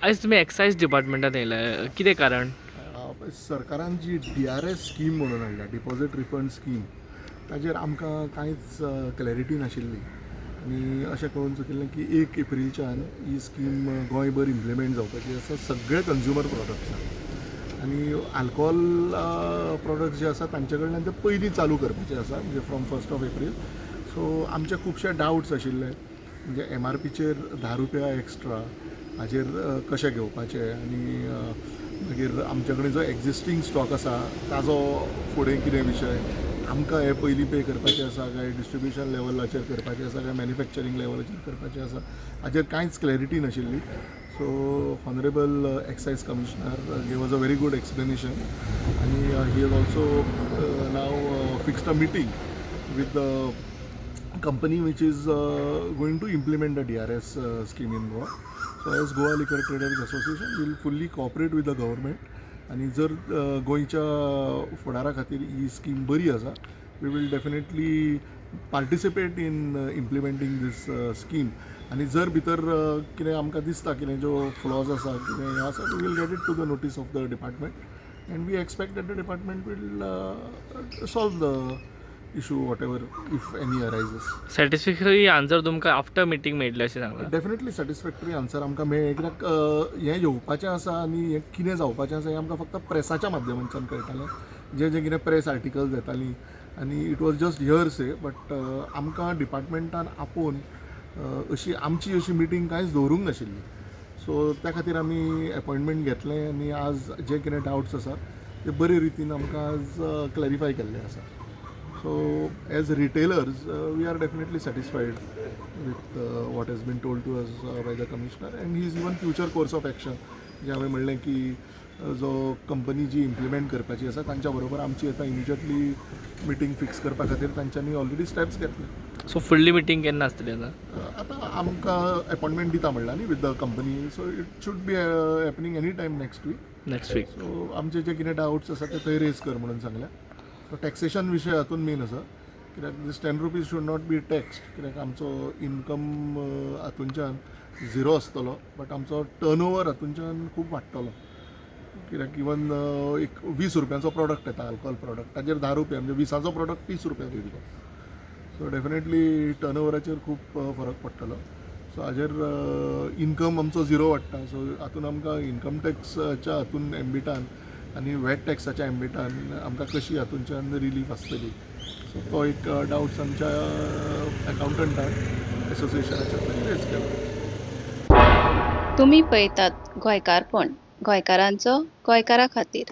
आयज तुमी एक्सायज डिपार्टमेंटान येयला, कितें कारण? सरकारान जी DRS स्कीम म्हणून हाडल्या, डिपॉझिट रिफंड स्कीम, ताजेर आमकां कांयच क्लॅरिटी नाशिल्ली आनी अशें कळून चुकिल्लें की 1 एप्रिलच्यान ही स्कीम गोंयभर इम्प्लिमेंट जावपाची आसा सगळे कंज्युमर प्रॉडक्ट्सांक. आनी अल्कोहोल प्रॉडक्ट्स जे आसा तांचे कडल्यान ते पयलीं चालू करपाचे आसा, म्हणजे फ्रॉम 1 एप्रील. सो आमचे खुबशे डावट्स आशिल्ले, म्हणजे MRPचेर ₹10 एक्स्ट्रा हाजेर कशें घेवपाचें, आनी मागीर आमचे कडेन जो एक्झिस्टींग स्टॉक आसा ताजो फुडें कितें विशय, आमकां हे पयलीं पे करपाचें आसा काय डिस्ट्रिब्युशन लेवलाचेर करपाचें आसा काय मॅन्युफॅक्चरींग लेवलाचेर करपाचें आसा, हाजेर कांयच क्लॅरिटी नाशिल्ली. So honourable excise commissioner gave us a very good explanation, आनी he has also now fixed a meeting with the company which is going to implement the DRS scheme in Goa. So as Goa Liquor Traders Association will fully cooperate with the government, आणि जर गोंयच्या फुडारा खातीर ही scheme बरी आसा, we will definitely participate in implementing this scheme. आनी जर भितर कितें आमकां दिसता कितें ज्यो फ्लॉज आसा कितें हें आसा, we will get it to the notice of the department and we expect that the department will solve the issue whatever if any arises. Satisfactory answer तुमकां आफ्टर मिटींग मेळटलें अशें सांगलां? डेफिनेटली सॅटिस्फॅक्टरी आन्सर आमकां मेळ्ळें, कित्याक हें येवपाचें आसा आनी हें कितें जावपाचें आसा हें आमकां फक्त प्रेसाच्या माध्यमांतल्यान कळटालें. जें कितें प्रेस आर्टिकल्स येतालीं आनी इट वॉज जस्ट हियर्से, बट आमकां डिपार्टमेंटान आपोवन अशी आमची अशी मिटींग कांयच दवरूंक नाशिल्ली. सो त्या खातीर आमी अपॉयंटमेंट घेतलें आनी आज जे कितें डावट्स आसा ते बरे रितीन आमकां आज क्लॅरिफाय केल्ले आसा. So as retailers, we are definitely satisfied with what has been told to us by the commissioner, and his even future course of action. जे हांवें म्हणलें की जो कंपनी जी इम्प्लिमेंट करपाची आसा तांच्या बरोबर आमची आतां इमिजिएटली मिटींग फिक्स करपा खातीर तांच्यांनी ऑलरेडी स्टेप्स घेतले. सो फुडली मिटींग केन्ना आसतली आतां? आतां आमकां अपॉयंटमेंट दिता म्हणलां न्ही with the company, so it should be happening any time next week. So आमचे जे कितें डावट्स आसा ते थंय रेज कर म्हणून सांगल्या. तो टॅक्सेशन विशय हातून मेन आसा, कित्याक दीस ₹10 शूड नॉट बी टॅक्स्ड, कित्याक आमचो इनकम हातूंच्यान झिरो आसतलो, बट आमचो टर्न ओवर हातूंच्यान खूब वाडटलो. कित्याक इवन एक ₹20 प्रॉडक्ट येता अल्कोहोल प्रॉडक्ट, ताजेर ₹10 म्हणजे 20 प्रॉडक्ट ₹30 दिवचो. सो डेफिनेटली टर्न ओवराचेर खूब फरक पडटलो. सो हाजेर इनकम आमचो झिरो वाडटा, सो हातून आमकां इनकम टॅक्साच्या हातून एम्बिटान आनी वेट टॅक्साच्या एम्बिटान आमकां कशी हातूंच्यान रिलीफ आसतली. सो तो एक डावट्स आमच्या अकावंटंटान एसोसिएशनाच्या थंय रेज केलो. तुम्ही पळयतात गोंयकारपण, गोंयकारांचो गोंयकारा खातीर.